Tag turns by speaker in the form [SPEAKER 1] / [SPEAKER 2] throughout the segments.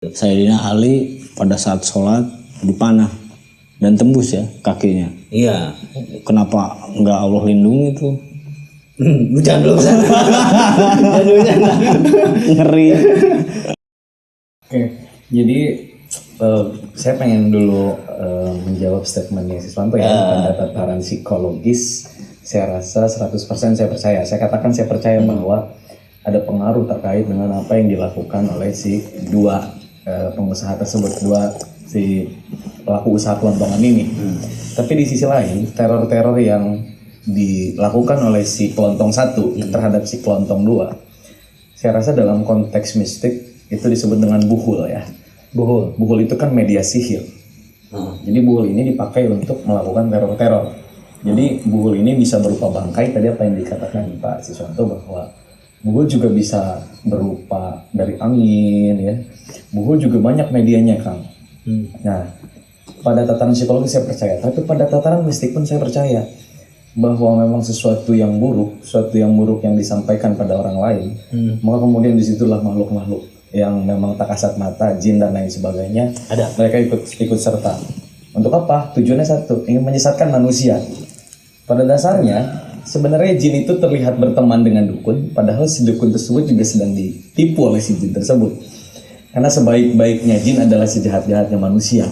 [SPEAKER 1] Sayyidina Ali pada saat sholat dipanah dan tembus ya kakinya.
[SPEAKER 2] Iya.
[SPEAKER 1] Kenapa nggak Allah lindungi tuh?
[SPEAKER 2] Jangan dulu sana. Jangan dulu sana.
[SPEAKER 1] Ngeri.
[SPEAKER 3] Oke, jadi saya pengen dulu menjawab statementnya Siswanto ya. Pada tataran psikologis, saya rasa 100% saya percaya. Saya katakan saya percaya bahwa ada pengaruh terkait dengan apa yang dilakukan oleh si dua pengusaha tersebut, si pelaku usaha kelompokan ini. Tapi di sisi lain, teror-teror yang dilakukan oleh si kelontong satu terhadap si kelontong dua, saya rasa dalam konteks mistik itu disebut dengan buhul ya. Buhul itu kan media sihir. Jadi buhul ini dipakai untuk melakukan teror-teror. Jadi buhul ini bisa berupa bangkai, tadi apa yang dikatakan Pak Siswanto bahwa buhul juga bisa berupa dari angin ya. Buhul juga banyak medianya Kang. Nah, pada tataran psikologis saya percaya, tapi pada tataran mistik pun saya percaya bahwa memang sesuatu yang buruk yang disampaikan pada orang lain, maka kemudian disitulah makhluk-makhluk yang memang tak kasat mata, jin dan lain sebagainya, mereka ikut serta. Untuk apa? Tujuannya satu, ingin menyesatkan manusia. Pada dasarnya sebenarnya jin itu terlihat berteman dengan dukun, padahal si dukun tersebut juga sedang ditipu oleh si jin tersebut. Karena sebaik-baiknya jin adalah sejahat-jahatnya manusia.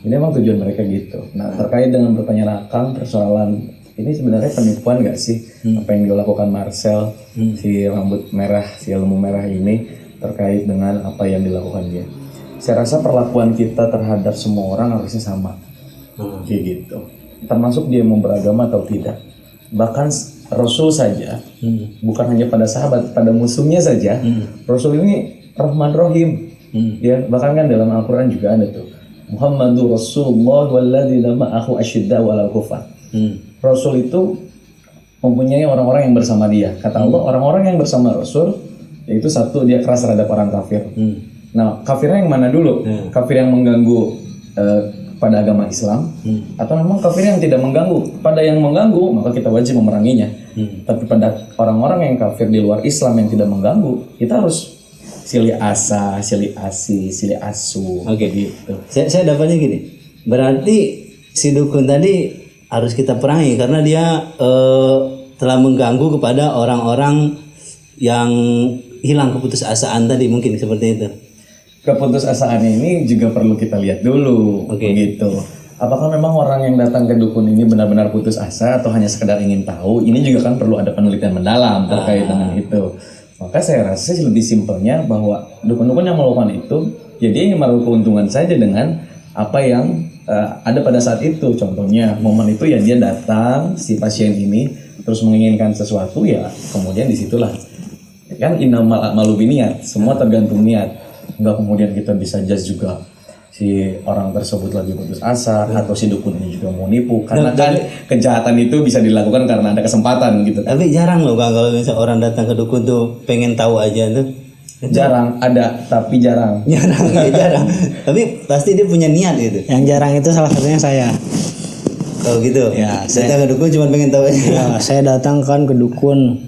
[SPEAKER 3] Ini memang tujuan mereka gitu. Nah, terkait dengan pertanyaan Akang, persoalan ini sebenarnya penipuan nggak sih? Apa yang dilakukan Marcel, si rambut merah, si ilmu merah ini, terkait dengan apa yang dilakukan dia. Saya rasa perlakuan kita terhadap semua orang harusnya sama. Kayak gitu. Termasuk dia mau beragama atau tidak. Bahkan Rasul saja, bukan hanya pada sahabat, pada musuhnya saja, Rasul ini Rahman Rahim. Ya, bahkan kan dalam Al-Quran juga ada tuh, Muhammadur Rasulullah walladzina ma'ahu asyidda 'alal kufar. Rasul itu mempunyai orang-orang yang bersama dia. Kata Allah, orang-orang yang bersama Rasul yaitu satu, dia keras terhadap orang kafir. Nah, kafirnya yang mana dulu? Kafir yang mengganggu pada agama Islam, atau memang kafir yang tidak mengganggu? Pada yang mengganggu, maka kita wajib memeranginya. Tapi pada orang-orang yang kafir di luar Islam yang tidak mengganggu, kita harus silih asa, silih asi, silih asu.
[SPEAKER 2] Oke.
[SPEAKER 3] Gitu.
[SPEAKER 2] Saya dapatnya gini. Berarti si dukun tadi harus kita perangi karena dia telah mengganggu kepada orang-orang yang hilang keputusasaan tadi, mungkin seperti itu.
[SPEAKER 3] Keputusasaan ini juga perlu kita lihat dulu, gitu. Apakah memang orang yang datang ke dukun ini benar-benar putus asa atau hanya sekedar ingin tahu? Ini juga kan perlu ada penelitian mendalam terkait dengan itu. Maka saya rasa lebih simpelnya bahwa dukun-dukun yang melakukan itu, ya dia ingin meraup keuntungan saja dengan apa yang ada pada saat itu. Contohnya momen itu ya dia datang, si pasien ini terus menginginkan sesuatu, ya kemudian disitulah kan innamal a'malu binniyat, semua tergantung niat. Enggak kemudian kita bisa judge juga si orang tersebut lagi putus asa atau si dukun ini juga mau nipu, karena kan kejahatan itu bisa dilakukan karena ada kesempatan gitu.
[SPEAKER 2] Tapi jarang loh Bang kalau misalnya orang datang ke dukun tuh pengen tahu aja tuh.
[SPEAKER 3] Jarang, ada tapi jarang.
[SPEAKER 2] Jarang. Tapi pasti dia punya niat gitu.
[SPEAKER 1] Yang jarang itu salah satunya saya.
[SPEAKER 2] Kalau gitu.
[SPEAKER 1] Ya,
[SPEAKER 2] Datang ke dukun cuma pengen tahu aja.
[SPEAKER 1] Ya, saya datang kan ke dukun,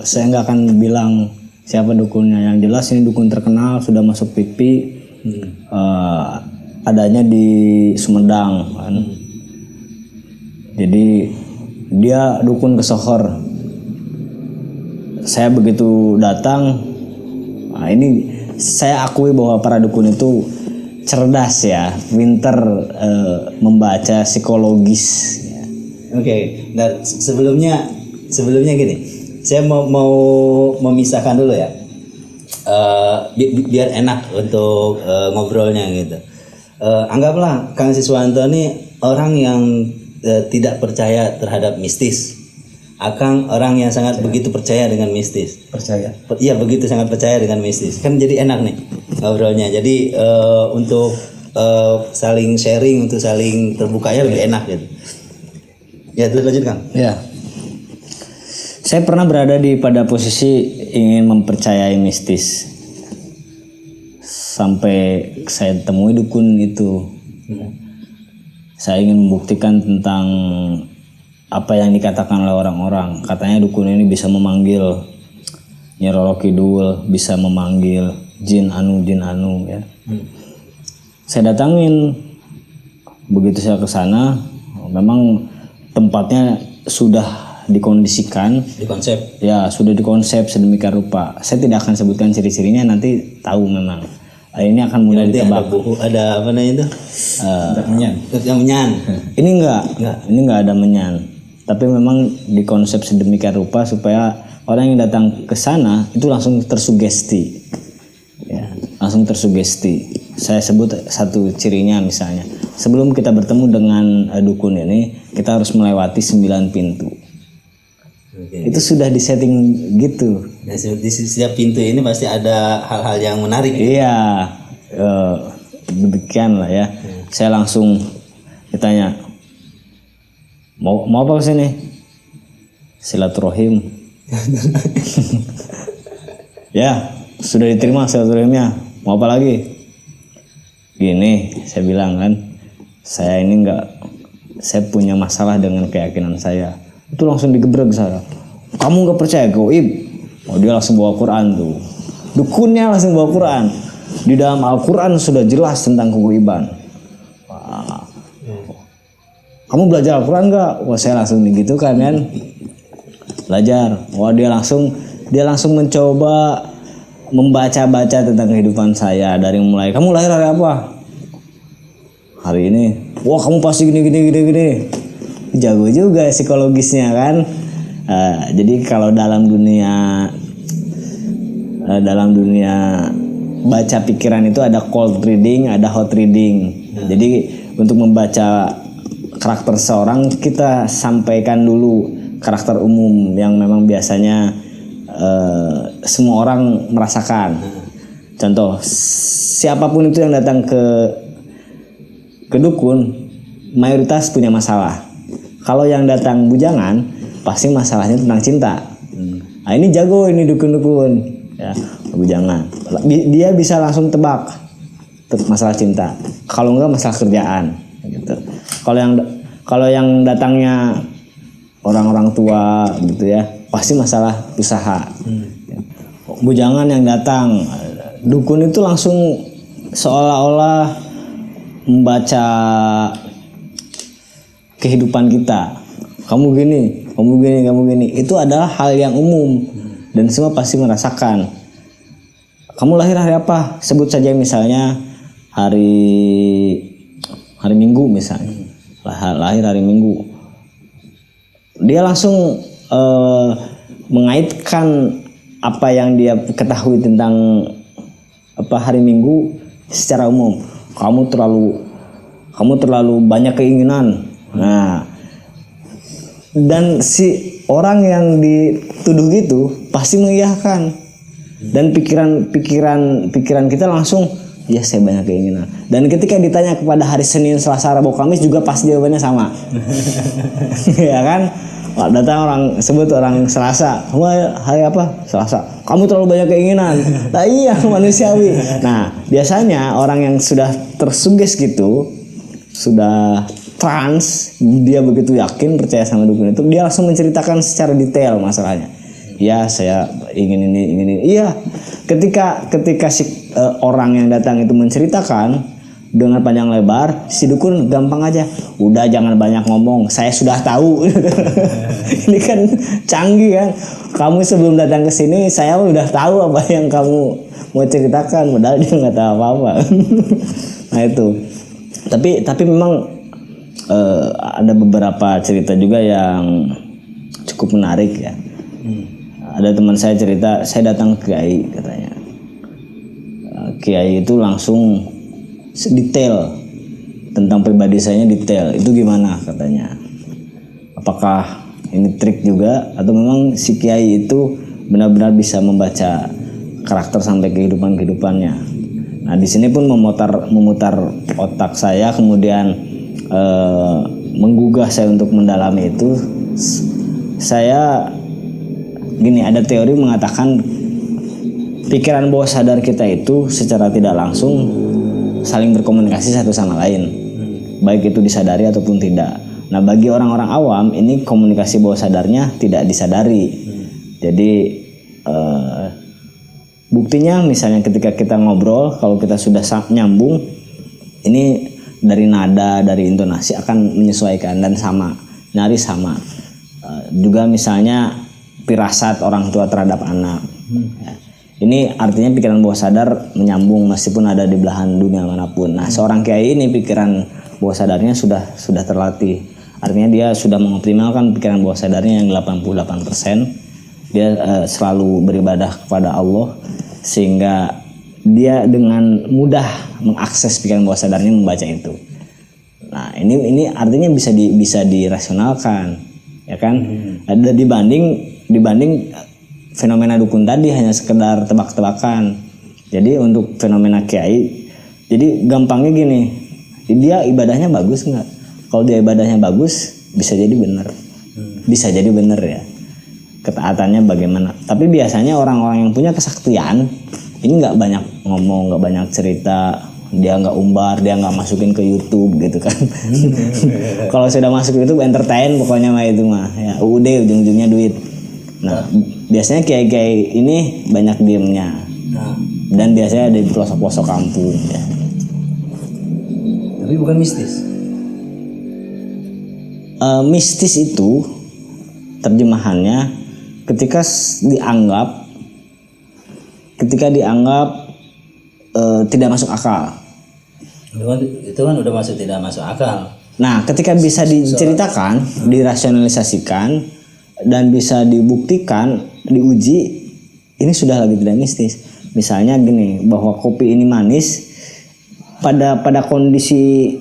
[SPEAKER 1] saya nggak akan bilang siapa dukunnya. Yang jelas ini dukun terkenal, sudah masuk TV. Adanya di Sumedang kan. Jadi dia dukun ke Sohor. Saya begitu datang, nah ini saya akui bahwa para dukun itu cerdas ya, pinter membaca psikologis.
[SPEAKER 2] Oke. Nah sebelumnya gini, saya mau memisahkan dulu ya. Biar enak untuk ngobrolnya gitu. Anggaplah Kang Siswanto ini orang yang tidak percaya terhadap mistis. Akang orang yang sangat begitu percaya dengan mistis.
[SPEAKER 3] Percaya.
[SPEAKER 2] Iya, begitu sangat percaya dengan mistis. Kan jadi enak nih ngobrolnya. Jadi untuk saling sharing, untuk saling terbukanya lebih enak gitu. Ya, terus lanjut Kang.
[SPEAKER 1] Ya. Saya pernah berada pada posisi ingin mempercayai mistis. Sampai saya temui dukun itu. Saya ingin membuktikan tentang apa yang dikatakan oleh orang-orang. Katanya dukun ini bisa memanggil Nyi Roro Kidul, bisa memanggil jin anu ya. Saya datangin, begitu saya ke sana, memang tempatnya sudah dikondisikan,
[SPEAKER 2] Di konsep.
[SPEAKER 1] ya sudah dikonsep sedemikian rupa. Saya tidak akan sebutkan ciri-cirinya, nanti tahu memang. Ini akan mudah
[SPEAKER 2] Nanti
[SPEAKER 1] ditebak.
[SPEAKER 2] ada apa namanya itu?
[SPEAKER 3] Menyan.
[SPEAKER 2] Yang menyan.
[SPEAKER 1] Ini enggak ada menyan. Tapi memang dikonsep sedemikian rupa supaya orang yang datang ke sana itu langsung tersugesti. Ya, langsung tersugesti. Saya sebut satu cirinya misalnya. Sebelum kita bertemu dengan dukun ini, kita harus melewati 9 pintu.
[SPEAKER 2] Oke.
[SPEAKER 1] Itu sudah disetting gitu.
[SPEAKER 2] Nah, di setiap pintu ini pasti ada hal-hal yang menarik.
[SPEAKER 1] Iya, demikian lah ya. Saya langsung ditanya, mau apa kesini? Silaturahim. Ya, sudah diterima silaturahimnya. Mau apa lagi? Gini, saya bilang kan, saya ini saya punya masalah dengan keyakinan saya. Itu langsung digebrek saya. Kamu nggak percaya gaib? Oh, dia langsung bawa Quran tuh. Dukunnya langsung bawa Quran. Di dalam Al-Quran sudah jelas tentang kegaiban. Wah. Kamu belajar Al-Quran nggak? Wah, saya langsung gitu kan. Belajar. Wah, dia langsung mencoba membaca-baca tentang kehidupan saya dari mulai kamu lahir hari apa? Hari ini. Wah, kamu pasti gini. Jago juga psikologisnya kan. Jadi kalau dalam dunia baca pikiran itu ada cold reading, ada hot reading. Jadi untuk membaca karakter seorang, kita sampaikan dulu karakter umum yang memang biasanya semua orang merasakan. Contoh, siapapun itu yang datang ke dukun mayoritas punya masalah. Kalau yang datang bujangan pasti masalahnya tentang cinta. Nah, ini jago ini dukun-dukun ya, bujangan. Dia bisa langsung tebak masalah cinta. Kalau enggak masalah kerjaan gitu. Kalau yang datangnya orang-orang tua gitu ya, pasti masalah usaha. Bujangan yang datang, dukun itu langsung seolah-olah membaca kehidupan kita. Kamu gini. Itu adalah hal yang umum dan semua pasti merasakan. Kamu lahir hari apa? Sebut saja misalnya hari Minggu misalnya. Lahir hari Minggu. Dia langsung mengaitkan apa yang dia ketahui tentang hari Minggu secara umum. Kamu terlalu banyak keinginan. Nah, dan si orang yang dituduh gitu pasti mengiyakan, dan pikiran kita langsung, ya saya banyak keinginan. Dan ketika ditanya kepada hari Senin, Selasa, Rabu, Kamis juga pasti jawabannya sama. Ya kan? Datang orang Selasa, hari apa? Selasa. Kamu terlalu banyak keinginan. Nah, iya, manusiawi. Nah, biasanya orang yang sudah tersuges gitu, sudah trans, dia begitu yakin percaya sama dukun itu, dia langsung menceritakan secara detail masalahnya. Ya, saya ingin ini. Iya. Ketika si orang yang datang itu menceritakan dengan panjang lebar, si dukun gampang aja. Udah, jangan banyak ngomong, saya sudah tahu. Ini kan canggih kan. Kamu sebelum datang ke sini, saya udah tahu apa yang kamu mau ceritakan, padahal dia nggak tahu apa-apa. Nah itu. Tapi memang ada beberapa cerita juga yang cukup menarik ya. Ada teman saya cerita, saya datang ke Kiai katanya. Kiai itu langsung detail tentang pribadi saya, detail. Itu gimana katanya? Apakah ini trik juga atau memang si Kiai itu benar-benar bisa membaca karakter sampai kehidupannya? Nah, di sini pun memutar otak saya, kemudian menggugah saya untuk mendalami itu. Saya gini, ada teori mengatakan pikiran bawah sadar kita itu secara tidak langsung saling berkomunikasi satu sama lain, baik itu disadari ataupun tidak. Nah, bagi orang-orang awam ini komunikasi bawah sadarnya tidak disadari. Jadi Buktinya misalnya ketika kita ngobrol, kalau kita sudah nyambung, ini dari nada, dari intonasi akan menyesuaikan dan sama, nyaris sama. Juga misalnya firasat orang tua terhadap anak. Ya. Ini artinya pikiran bawah sadar menyambung meskipun ada di belahan dunia manapun. Nah, seorang kiai ini pikiran bawah sadarnya sudah terlatih. Artinya dia sudah mengoptimalkan pikiran bawah sadarnya yang 88%. Dia selalu beribadah kepada Allah sehingga dia dengan mudah mengakses pikiran bawah sadarnya membaca itu. Nah, ini artinya bisa dirasionalkan, ya kan? Ada dibanding fenomena dukun tadi hanya sekedar tebak-tebakan. Jadi untuk fenomena kiai, jadi gampangnya gini, dia ibadahnya bagus nggak? Kalau dia ibadahnya bagus, bisa jadi benar, bisa jadi benar ya. Ketaatannya bagaimana? Tapi biasanya orang-orang yang punya kesaktian ini nggak banyak ngomong, nggak banyak cerita, dia nggak umbar, dia nggak masukin ke YouTube gitu kan. Kalau sudah masuk ke YouTube entertain pokoknya mah itu mah ya udah ujung-ujungnya duit. Nah biasanya kiai-kiai ini banyak diemnya dan biasanya ada di pelosok-pelosok kampung ya.
[SPEAKER 2] Tapi bukan mistis.
[SPEAKER 1] Mistis itu terjemahannya ketika dianggap tidak masuk akal.
[SPEAKER 2] Itu kan udah masuk tidak masuk akal.
[SPEAKER 1] Nah, ketika bisa diceritakan, dirasionalisasikan dan bisa dibuktikan, diuji, ini sudah lagi tidak mistis. Misalnya gini, bahwa kopi ini manis pada kondisi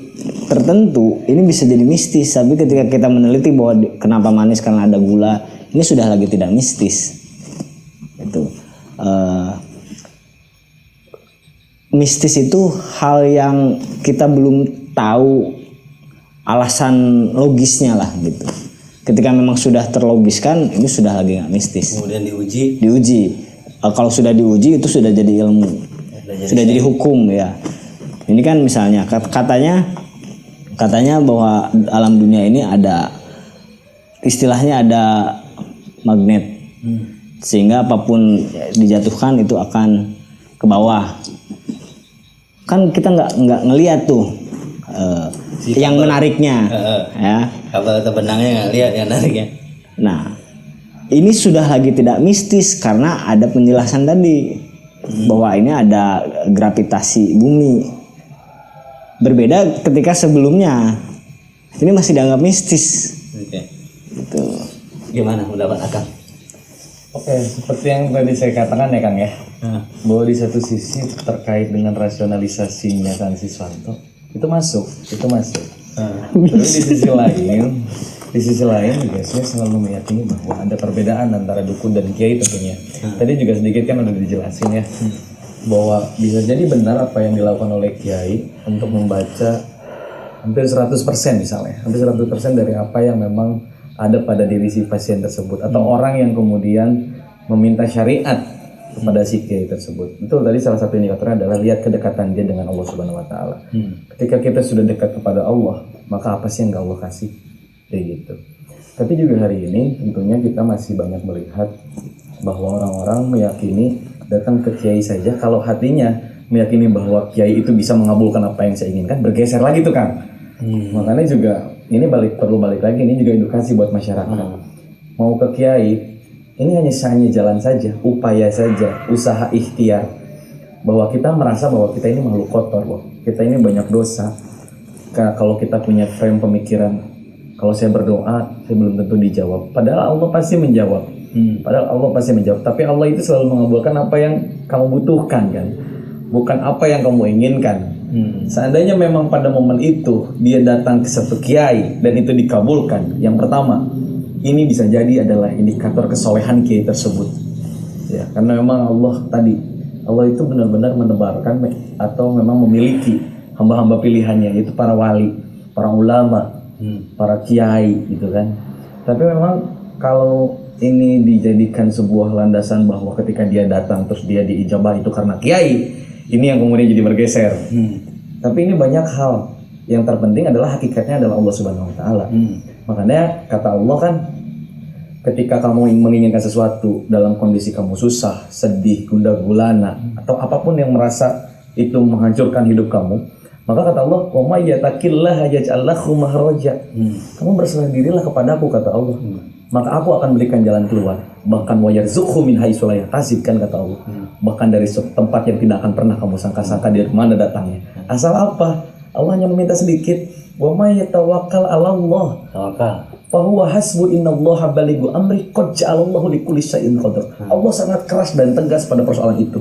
[SPEAKER 1] tertentu ini bisa jadi mistis, tapi ketika kita meneliti bahwa kenapa manis karena ada gula, ini sudah lagi tidak mistis. Itu mistis itu hal yang kita belum tahu alasan logisnya lah gitu. Ketika memang sudah terlogiskan, ini sudah lagi nggak mistis.
[SPEAKER 2] Kemudian diuji.
[SPEAKER 1] Kalau sudah diuji itu sudah jadi ilmu, sudah jadi hukum ya. Ini kan misalnya katanya bahwa alam dunia ini ada istilahnya ada magnet, sehingga apapun dijatuhkan itu akan ke bawah. Kan kita nggak ngelihat tuh yang menariknya, ya.
[SPEAKER 2] Kapal atau benangnya nggak lihat yang menariknya.
[SPEAKER 1] Nah, ini sudah lagi tidak mistis karena ada penjelasan tadi bahwa ini ada gravitasi bumi. Berbeda ketika sebelumnya, ini masih dianggap mistis.
[SPEAKER 2] Oke.
[SPEAKER 1] Gitu.
[SPEAKER 2] Gimana pendapat Akang?
[SPEAKER 3] Oke, seperti yang tadi saya katakan ya Kang ya, bahwa di satu sisi terkait dengan rasionalisasinya Kang Siswanto itu masuk. Tapi di sisi lain juga saya selalu meyakini bahwa ada perbedaan antara dukun dan kiai tentunya. Tadi juga sedikit kan udah dijelasin ya, bahwa bisa jadi benar apa yang dilakukan oleh kiai untuk membaca hampir 100% misalnya, hampir 100% dari apa yang memang ada pada diri si pasien tersebut atau orang yang kemudian meminta syariat kepada si kiai tersebut. Betul, tadi salah satu indikatornya adalah lihat kedekatan dia dengan Allah Subhanahu wa taala. Ketika kita sudah dekat kepada Allah, maka apa sih yang Allah kasih? Kayak gitu. Tapi juga hari ini tentunya kita masih banyak melihat bahwa orang-orang meyakini datang ke kiai saja kalau hatinya meyakini bahwa kiai itu bisa mengabulkan apa yang saya inginkan, bergeser lagi tuh Kang. Makanya juga ini perlu balik lagi, ini juga edukasi buat masyarakat. Mau ke kiai, ini hanya jalan saja, upaya saja, usaha ikhtiar. Bahwa kita merasa bahwa kita ini makhluk kotor loh, kita ini banyak dosa. Kalau kita punya frame pemikiran, kalau saya berdoa, saya belum tentu dijawab. Padahal Allah pasti menjawab. Tapi Allah itu selalu mengabulkan apa yang kamu butuhkan kan, bukan apa yang kamu inginkan. Seandainya memang pada momen itu dia datang ke satu kiai dan itu dikabulkan, yang pertama ini bisa jadi adalah indikator kesolehan kiai tersebut ya, karena memang Allah itu benar-benar menebarkan atau memang memiliki hamba-hamba pilihannya, yaitu para wali, para ulama, para kiai gitu kan. Tapi memang kalau ini dijadikan sebuah landasan bahwa ketika dia datang terus dia diijabah itu karena kiai, ini yang kemudian jadi bergeser. Tapi ini banyak hal. Yang terpenting adalah hakikatnya adalah Allah Subhanahu wa taala. Makanya kata Allah kan, ketika kamu menginginkan sesuatu dalam kondisi kamu susah, sedih, gundah gulana, atau apapun yang merasa itu menghancurkan hidup kamu, maka kata Allah, "Wa may yattaqillaha yaj'al lahu makhraja." Kamu berserah dirilah kepadaku, kata Allah. Maka aku akan berikan jalan keluar. Bahkan wa yarzuqhu min haitsu la yahtasib, kan kata Allah. Bahkan dari tempat yang tidak akan pernah kamu sangka-sangka dari mana datangnya. Asal apa? Allah hanya meminta sedikit. Wa may yatawakkal 'ala Allah.
[SPEAKER 2] Tawakal.
[SPEAKER 3] Fahuwa hasbu innallaha balighu amri qad ja'alallahu likulli syai'in qadar. Allah sangat keras dan tegas pada persoalan itu.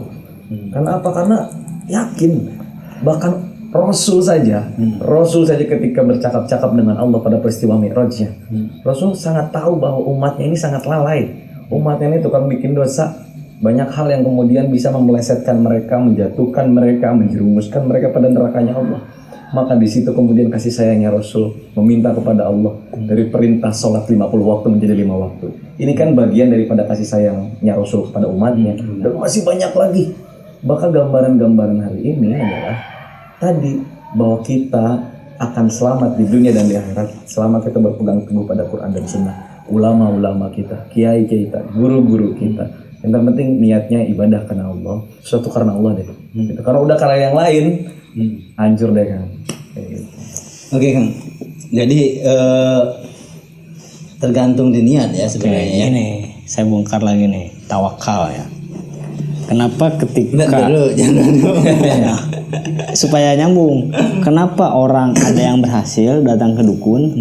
[SPEAKER 3] Karena apa? Karena yakin. Bahkan Rasul saja ketika bercakap-cakap dengan Allah pada peristiwa Mi'rajnya, Rasul sangat tahu bahwa umatnya ini sangat lalai. Umatnya ini tukang bikin dosa. Banyak hal yang kemudian bisa memelesetkan mereka, menjatuhkan mereka, menjerumuskan mereka pada nerakanya Allah. Maka di situ kemudian kasih sayangnya Rasul meminta kepada Allah dari perintah sholat 50 waktu menjadi 5 waktu. Ini kan bagian daripada kasih sayangnya Rasul kepada umatnya. Dan masih banyak lagi. Bahkan gambaran-gambaran hari ini adalah tadi bahwa kita akan selamat di dunia dan di akhirat selama kita berpegang teguh pada Quran dan Sunnah. Ulama-ulama kita, kiai-kiai kita, guru-guru kita. Yang terpenting niatnya ibadah karena Allah, sesuatu karena Allah deh. Gitu. Karena udah karena yang lain, hancur deh kan.
[SPEAKER 2] Oke Kang. Jadi tergantung di niat ya sebenarnya. Ya.
[SPEAKER 1] Ini saya bongkar lagi nih, tawakal ya. Kenapa ketika
[SPEAKER 2] Bentar dulu, jangan dulu.
[SPEAKER 1] Nah, supaya nyambung. Kenapa orang ada yang berhasil datang ke dukun,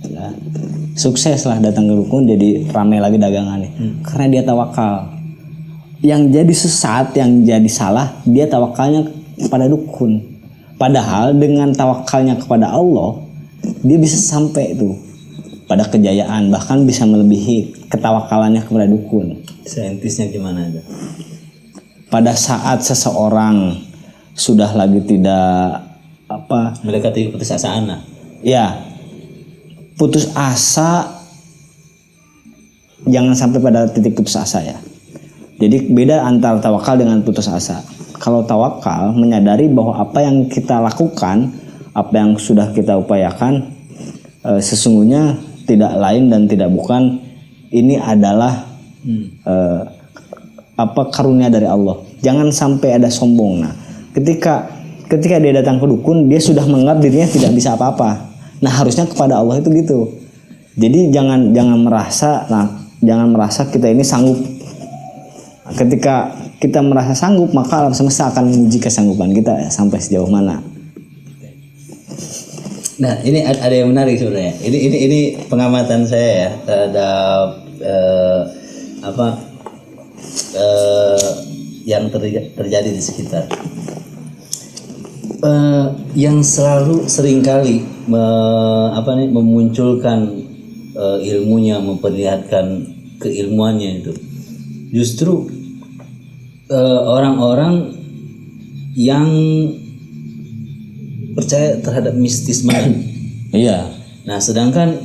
[SPEAKER 1] ya, sukses lah datang ke dukun, jadi ramai lagi dagangannya. Karena dia tawakal. Yang jadi sesat, yang jadi salah, dia tawakalnya pada dukun. Padahal dengan tawakalnya kepada Allah, dia bisa sampai tuh pada kejayaan, bahkan bisa melebihi ketawakalannya kepada dukun.
[SPEAKER 2] Saintisnya gimana itu?
[SPEAKER 1] Pada saat seseorang sudah lagi tidak
[SPEAKER 2] Mendekati keputusasaan lah.
[SPEAKER 1] ya putus asa, jangan sampai pada titik putus asa ya. Jadi beda antara tawakal dengan putus asa. Kalau tawakal menyadari bahwa apa yang kita lakukan, apa yang sudah kita upayakan, sesungguhnya tidak lain dan tidak bukan ini adalah karunia dari Allah. Jangan sampai ada sombong. Nah, ketika dia datang ke dukun, dia sudah menganggap dirinya tidak bisa apa-apa. Nah, harusnya kepada Allah itu gitu. Jadi jangan merasa kita ini sanggup. Nah, ketika kita merasa sanggup, maka alam semesta akan menguji kesanggupan kita ya, sampai sejauh mana.
[SPEAKER 2] Nah, ini ada yang menarik sebenarnya. Ini pengamatan saya ya terhadap yang terjadi di sekitar. Yang selalu seringkali memunculkan ilmunya, memperlihatkan keilmuannya itu justru orang-orang yang percaya terhadap mistisme.
[SPEAKER 1] Iya.
[SPEAKER 2] Nah, sedangkan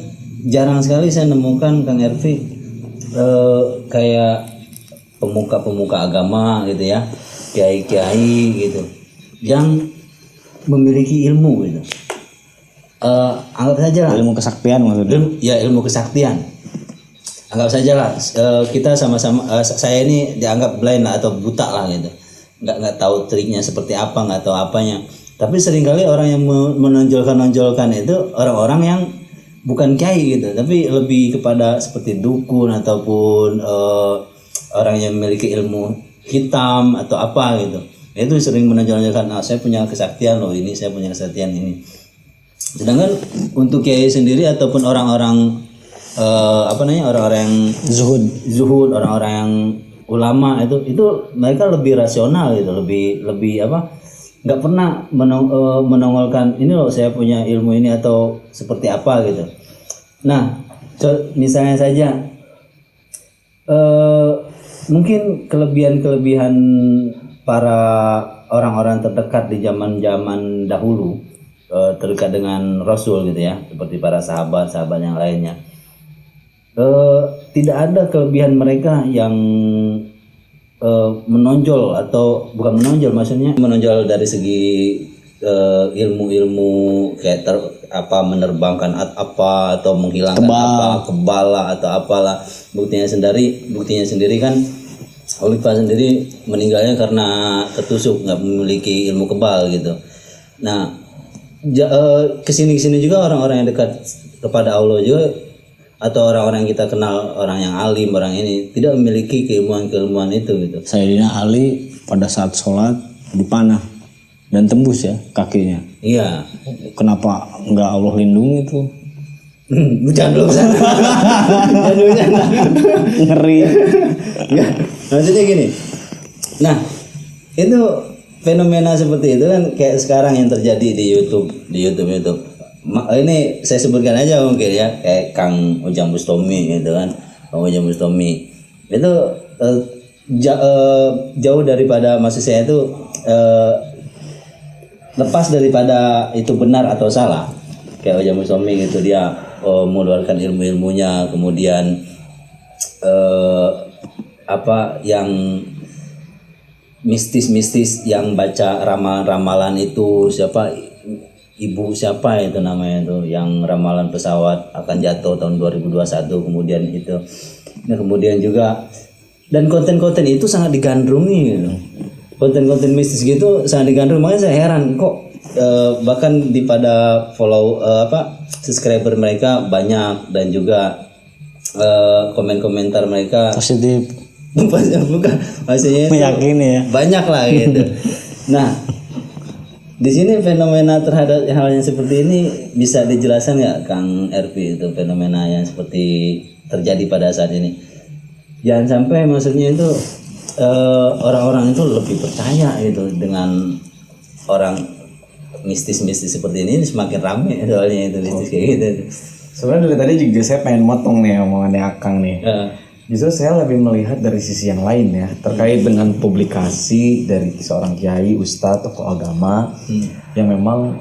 [SPEAKER 2] jarang sekali saya nemukan Kang Ervi kayak pemuka-pemuka agama gitu ya, kiai-kiai gitu, yang memiliki ilmu gitu. Anggap saja lah.
[SPEAKER 1] Ilmu kesaktian maksudnya.
[SPEAKER 2] Ilmu kesaktian. Anggap saja lah kita sama-sama saya ini dianggap blind lah atau buta lah gitu. Nggak tahu triknya seperti apa, nggak tahu apanya. Tapi seringkali orang yang menonjolkan itu orang-orang yang bukan kiai gitu, tapi lebih kepada seperti dukun ataupun orang yang memiliki ilmu hitam atau apa gitu. Itu sering menonjolkan, saya punya kesaktian loh ini, saya punya kesaktian ini. Sedangkan untuk kiai sendiri ataupun orang-orang orang-orang yang zuhud, orang-orang yang ulama itu mereka lebih rasional gitu, lebih nggak pernah menongolkan ini loh saya punya ilmu ini atau seperti apa gitu. Nah, misalnya saja mungkin kelebihan para orang-orang terdekat di zaman-zaman dahulu terdekat dengan Rasul gitu ya, seperti para sahabat-sahabat yang lainnya, tidak ada kelebihan mereka yang menonjol atau bukan menonjol, maksudnya menonjol dari segi ilmu-ilmu kayak menerbangkan apa atau menghilangkan apa kebal lah atau apalah. Buktinya sendiri kan Khalifah sendiri meninggalnya karena ketusuk, nggak memiliki ilmu kebal gitu. Nah kesini juga orang-orang yang dekat kepada Allah juga atau orang-orang yang kita kenal, orang yang alim, orang ini tidak memiliki keilmuan itu gitu.
[SPEAKER 1] Sayyidina Ali pada saat sholat dipanah dan tembus ya kakinya.
[SPEAKER 2] Iya.
[SPEAKER 1] Kenapa nggak Allah lindungi itu?
[SPEAKER 2] Jangan dulu sana. Jangan dulu sana.
[SPEAKER 1] Ngeri.
[SPEAKER 2] Ya, maksudnya gini. Nah, itu fenomena seperti itu kan kayak sekarang yang terjadi di YouTube. Ini saya sebutkan aja mungkin ya, kayak Kang Ujang Bustomi gitu kan. Kang Ujang Bustomi. Itu jauh daripada maksud saya itu lepas daripada itu benar atau salah. Kayak Ujang Bustomi gitu, dia mengeluarkan ilmu-ilmunya, kemudian yang mistis-mistis yang baca ramalan itu ibu siapa itu namanya itu yang ramalan pesawat akan jatuh tahun 2021 kemudian itu. Nah, kemudian juga dan konten-konten itu sangat digandrungi gitu. Konten-konten mistis gitu sangat digandrungi, makanya saya heran kok bahkan pada follow subscriber mereka banyak dan juga komen-komentar mereka
[SPEAKER 1] Positif.
[SPEAKER 2] bukan maksudnya itu
[SPEAKER 1] Meyakini ya.
[SPEAKER 2] banyak lah gitu. Nah, di sini fenomena terhadap hal yang seperti ini bisa dijelaskan nggak Kang RP, itu fenomena yang seperti terjadi pada saat ini? Jangan sampai maksudnya itu orang-orang itu lebih percaya gitu dengan orang mistis-mistis seperti ini semakin ramai soalnya itu mistis kayak gitu.
[SPEAKER 3] Sebenarnya dari tadi juga saya pengen motong nih omongannya Akang nih. Justru saya lebih melihat dari sisi yang lain ya, terkait dengan publikasi dari seorang kiai, ustadz, tokoh agama yang memang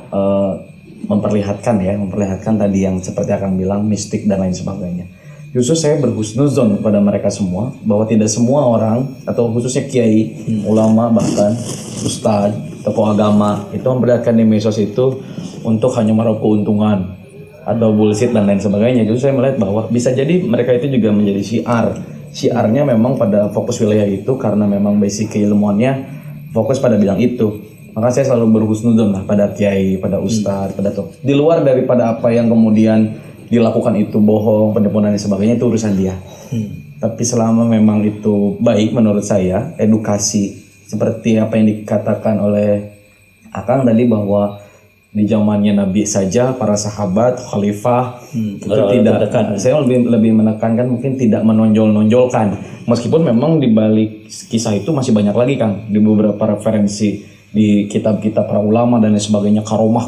[SPEAKER 3] memperlihatkan tadi yang seperti Akang bilang mistik dan lain sebagainya. Justru saya berhusnuzon kepada mereka semua bahwa tidak semua orang atau khususnya kiai, ulama bahkan ustadz, tokoh agama itu memperlihatkan di medsos itu untuk hanya meraup keuntungan atau bullshit dan lain sebagainya. Justru saya melihat bahwa bisa jadi mereka itu juga menjadi syiarnya memang pada fokus wilayah itu karena memang basic keilmuannya fokus pada bidang itu. Maka saya selalu berhusnuzon lah pada kiai, pada ustadz, pada tokoh. Di luar daripada apa yang kemudian dilakukan itu bohong, penipuan dan sebagainya, itu urusan dia. Tapi selama memang itu baik menurut saya, edukasi seperti apa yang dikatakan oleh Akang tadi bahwa di zamannya Nabi saja para sahabat khalifah itu tidak terdekat. Saya lebih menekankan mungkin tidak menonjolkan meskipun memang di balik kisah itu masih banyak lagi Kang di beberapa referensi di kitab-kitab para ulama dan lain sebagainya, karomah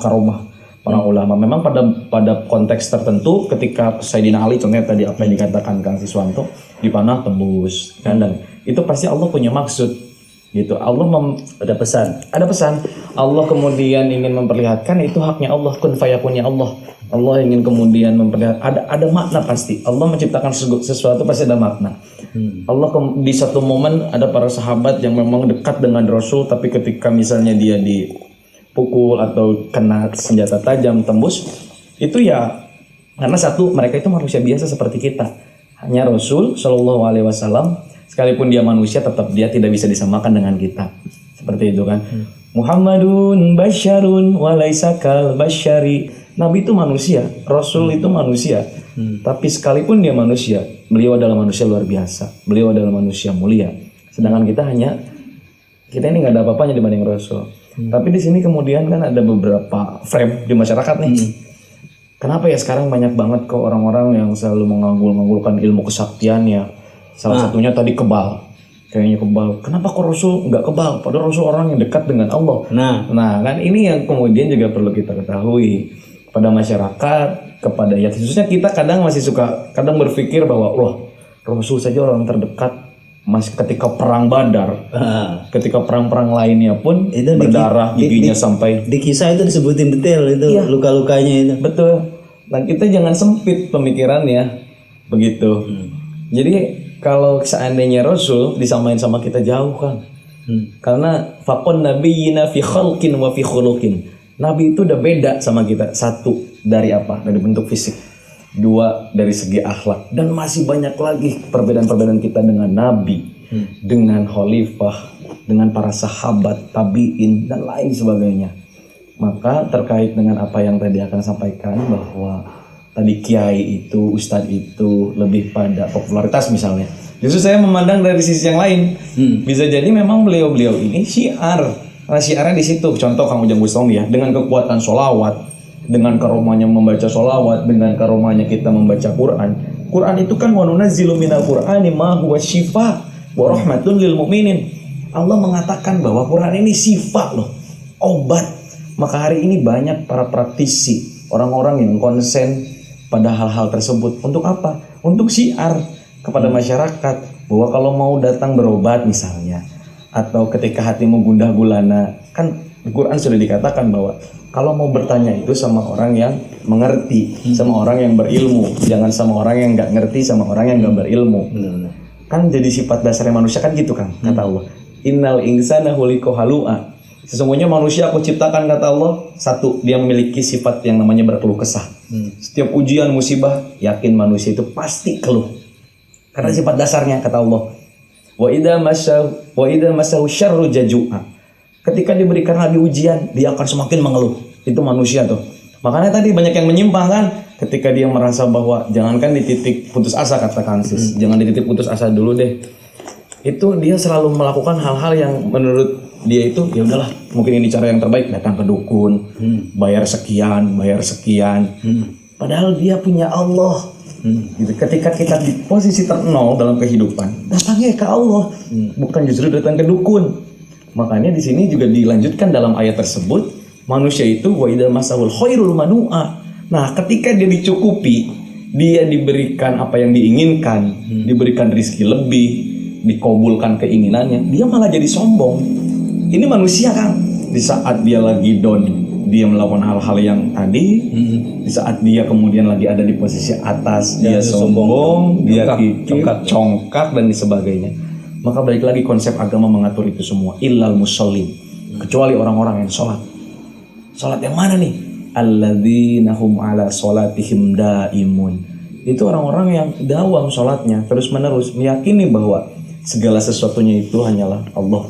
[SPEAKER 3] para ulama memang pada konteks tertentu ketika Sayyidina Ali contohnya tadi apa yang dikatakan Kang Siswanto dipanah tembus kan, dan itu pasti Allah punya maksud gitu. Ada pesan Allah kemudian ingin memperlihatkan itu haknya Allah, kun fayakunnya Allah ingin kemudian memperlihatkan ada makna, pasti Allah menciptakan sesuatu pasti ada makna. Allah di satu momen ada para sahabat yang memang dekat dengan Rasul, tapi ketika misalnya dia dipukul atau kena senjata tajam tembus itu ya karena satu mereka itu manusia biasa seperti kita, hanya Rasul Shallallahu Alaihi Wasallam sekalipun dia manusia tetap dia tidak bisa disamakan dengan kita. Seperti itu kan. Muhammadun basyarun walaisa kal basyari. Nabi itu manusia, Rasul itu manusia. Tapi sekalipun dia manusia, beliau adalah manusia luar biasa. Beliau adalah manusia mulia. Sedangkan kita ini nggak ada apa-apanya dibanding Rasul. Tapi di sini kemudian kan ada beberapa frame di masyarakat nih. Kenapa ya sekarang banyak banget kok orang-orang yang selalu menganggul-anggulkan ilmu kesaktiannya. Salah satunya tadi kayaknya kebal. Kenapa kok Rasul nggak kebal? Padahal Rasul orang yang dekat dengan Allah. Nah kan ini yang kemudian juga perlu kita ketahui pada masyarakat, kepada ya khususnya kita kadang masih suka berpikir bahwa wah Rasul saja orang terdekat, mas ketika perang Badar, ketika perang-perang lainnya pun itu berdarah giginya sampai
[SPEAKER 2] di kisah itu disebutin detail itu luka-lukanya itu.
[SPEAKER 3] Betul. Dan kita jangan sempit pemikirannya begitu. Jadi kalau seandainya Rasul disamain sama kita jauh kan. Karena faqon nabiyina fi khalqin wa fi khuluqin. Nabi itu udah beda sama kita. Satu, dari apa? Dari bentuk fisik. Dua, dari segi akhlak. Dan masih banyak lagi perbedaan-perbedaan kita dengan Nabi, dengan khalifah, dengan para sahabat, tabi'in, dan lain sebagainya. Maka terkait dengan apa yang tadi akan sampaikan, bahwa tadi kiai itu, ustadz itu lebih pada popularitas misalnya. Justru saya memandang dari sisi yang lain. Bisa jadi memang beliau-beliau ini syiar. Karena syiarnya di situ. Contoh Kang Ujang Bustami ya, dengan kekuatan sholawat, dengan karomahnya membaca sholawat, dengan karomahnya kita membaca Quran. Quran itu kan wa nunazzilu minal Qur'ani ma huwa syifa wa rahmatun lil mu'minin. Allah mengatakan bahwa Quran ini syifa loh, obat. Maka hari ini banyak para praktisi, orang-orang yang konsen pada hal-hal tersebut. Untuk apa? Untuk syiar kepada masyarakat bahwa kalau mau datang berobat misalnya, atau ketika hatimu gundah gulana, kan di Quran sudah dikatakan bahwa kalau mau bertanya itu sama orang yang mengerti, sama orang yang berilmu, jangan sama orang yang nggak ngerti, sama orang yang nggak berilmu. Kan jadi sifat dasarnya manusia kan gitu kan, kata Allah. Innal insana khuliqa halu'a. Sesungguhnya manusia aku ciptakan, kata Allah, satu, dia memiliki sifat yang namanya berkeluh kesah. Setiap ujian musibah, yakin manusia itu pasti keluh. Karena sifat dasarnya, kata Allah. Wa idza masahu syarru jazua. Ketika diberikan lagi ujian, dia akan semakin mengeluh. Itu manusia tuh. Makanya tadi banyak yang menyimpang kan, ketika dia merasa bahwa jangankan di titik putus asa, kata Kansis, jangan di titik putus asa dulu deh. Itu dia selalu melakukan hal-hal yang menurut dia itu ya udahlah, mungkin ini cara yang terbaik, datang ke dukun, bayar sekian. Padahal dia punya Allah. Gitu. Ketika kita di posisi ternol dalam kehidupan, datangnya ke Allah, bukan justru datang ke dukun. Makanya di sini juga dilanjutkan dalam ayat tersebut, manusia itu wa idza masahul khairul manu'a. Nah, ketika dia dicukupi, dia diberikan apa yang diinginkan, diberikan rezeki lebih, dikabulkan keinginannya, dia malah jadi sombong. Ini manusia kan, di saat dia lagi down, dia melakukan hal-hal yang tadi, di saat dia kemudian lagi ada di posisi atas, dia sombong, dia congkak dan sebagainya. Maka balik lagi konsep agama mengatur itu semua. Illal musallin, kecuali orang-orang yang sholat. Sholat yang mana nih? Alladzina hum ala sholatihim daimun. Itu orang-orang yang dawam sholatnya terus menerus, meyakini bahwa segala sesuatunya itu hanyalah Allah.